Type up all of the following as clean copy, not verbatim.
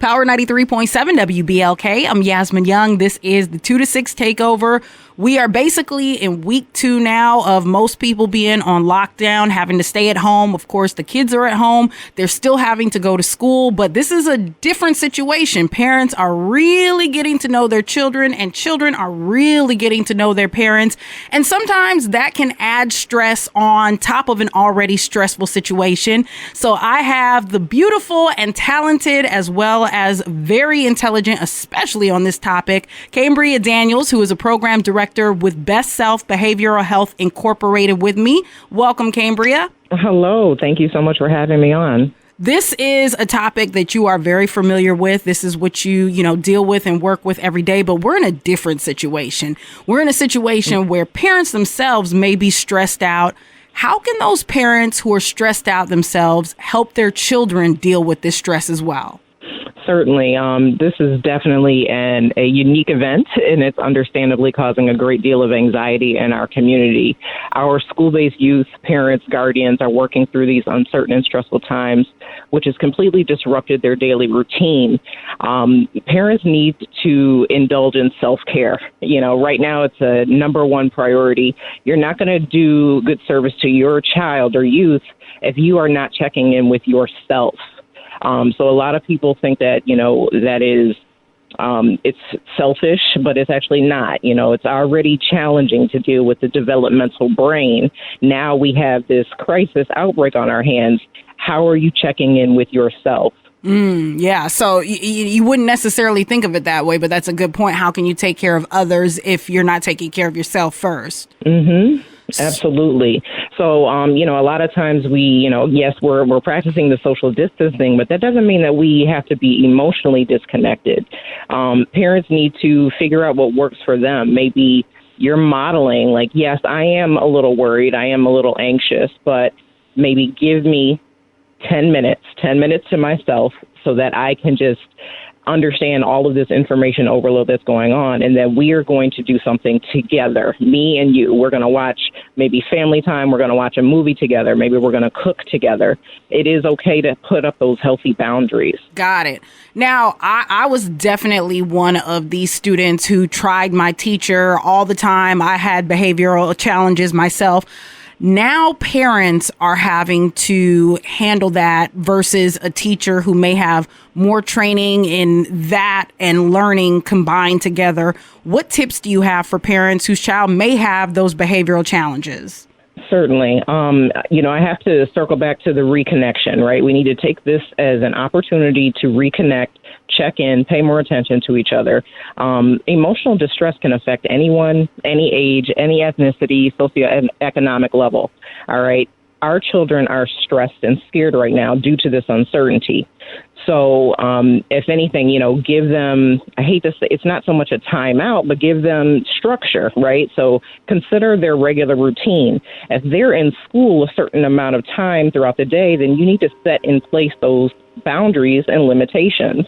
Power 93.7 WBLK. I'm Yasmin Young. This is the 2 to 6 takeover. We are basically in week 2 now of most people being on lockdown, having to stay at home. Of course, the kids are at home. They're still having to go to school, but this is a different situation. Parents are really getting to know their children, and children are really getting to know their parents. And sometimes that can add stress on top of an already stressful situation. So I have the beautiful and talented, as well as very intelligent, especially on this topic, Cambria Daniels, who is a program director with BestSelf Behavioral Health Incorporated, with me. Welcome, Cambria. Hello. Thank you so much for having me on. This is a topic that you are very familiar with. This is what you deal with and work with every day, but we're in a different situation. We're in a situation where parents themselves may be stressed out. How can those parents who are stressed out themselves help their children deal with this stress as well? Certainly. This is definitely a unique event, and it's understandably causing a great deal of anxiety in our community. Our school-based youth, parents, guardians are working through these uncertain and stressful times, which has completely disrupted their daily routine. Parents need to indulge in self-care. Right now it's a number one priority. You're not going to do good service to your child or youth if you are not checking in with yourself. So a lot of people think that, that is, it's selfish, but it's actually not. It's already challenging to deal with the developmental brain. Now we have this crisis outbreak on our hands. How are you checking in with yourself? Yeah. So you wouldn't necessarily think of it that way, but that's a good point. How can you take care of others if you're not taking care of yourself first? Mm-hmm. Absolutely. So, a lot of times yes, we're practicing the social distancing, but that doesn't mean that we have to be emotionally disconnected. Parents need to figure out what works for them. Maybe you're modeling like, yes, I am a little worried. I am a little anxious, but maybe give me 10 minutes to myself so that I can just understand all of this information overload that's going on, and then we are going to do something together, me and you. We're going to watch maybe family time. We're going to watch a movie together. Maybe we're going to cook together. It is okay to put up those healthy boundaries. Got it. Now, I was definitely one of these students who tried my teacher all the time. I had behavioral challenges myself. Now parents are having to handle that versus a teacher who may have more training in that and learning combined together. What tips do you have for parents whose child may have those behavioral challenges? Certainly. I have to circle back to the reconnection, right? We need to take this as an opportunity to reconnect, check in, pay more attention to each other. Emotional distress can affect anyone, any age, any ethnicity, socioeconomic level. All right. Our children are stressed and scared right now due to this uncertainty. So if anything, give them, I hate to say, it's not so much a timeout, but give them structure, right? So consider their regular routine. If they're in school a certain amount of time throughout the day, then you need to set in place those boundaries and limitations.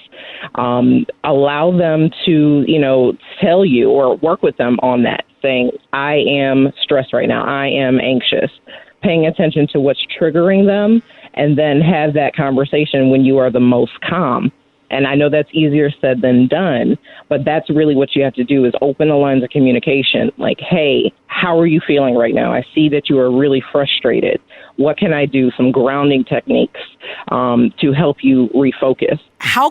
Allow them to, tell you or work with them on that, saying, I am stressed right now. I am anxious. Paying attention to what's triggering them, and then have that conversation when you are the most calm. And I know that's easier said than done, but that's really what you have to do is open the lines of communication. Like, hey, how are you feeling right now? I see that you are really frustrated. What can I do? Some grounding techniques to help you refocus.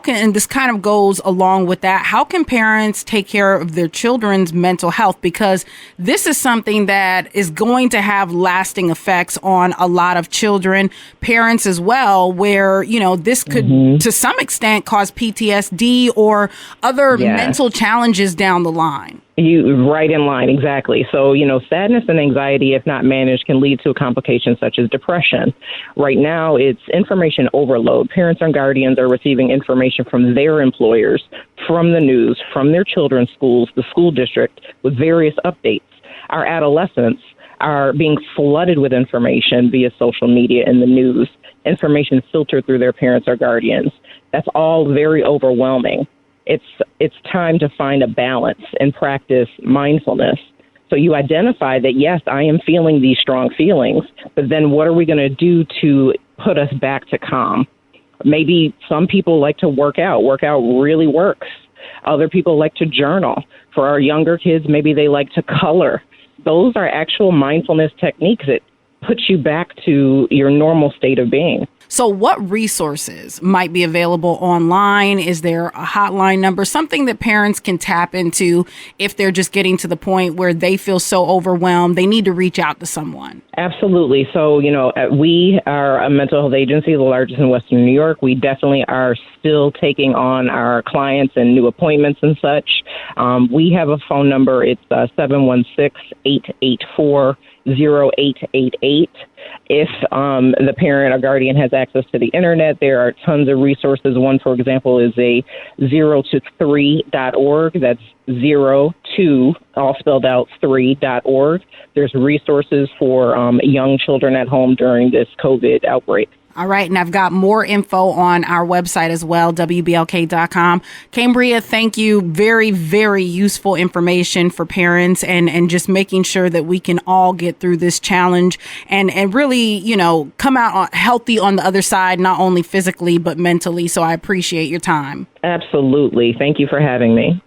And this kind of goes along with that, how can parents take care of their children's mental health? Because this is something that is going to have lasting effects on a lot of children, parents as well, where, this could to some extent cause PTSD or other mental challenges down the line. You right in line. Exactly. So, sadness and anxiety, if not managed, can lead to complications such as depression. Right now, it's information overload. Parents and guardians are receiving information from their employers, from the news, from their children's schools, the school district, with various updates. Our adolescents are being flooded with information via social media and the news, information filtered through their parents or guardians. That's all very overwhelming. It's time to find a balance and practice mindfulness. So you identify that, yes, I am feeling these strong feelings, but then what are we going to do to put us back to calm? Maybe some people like to work out. Workout really works. Other people like to journal. For our younger kids, maybe they like to color. Those are actual mindfulness techniques that put you back to your normal state of being. So what resources might be available online? Is there a hotline number, something that parents can tap into if they're just getting to the point where they feel so overwhelmed, they need to reach out to someone? Absolutely. So, we are a mental health agency, the largest in Western New York. We definitely are still taking on our clients and new appointments and such. We have a phone number. It's 716-884-0888. If the parent or guardian has access to the internet, there are tons of resources. One, for example, is a 0to3.org. That's 02, all spelled out, 3.org. There's resources for young children at home during this COVID outbreak. All right. And I've got more info on our website as well, WBLK.com. Cambria, thank you. Very, very useful information for parents and just making sure that we can all get through this challenge and really, come out healthy on the other side, not only physically, but mentally. So I appreciate your time. Absolutely. Thank you for having me.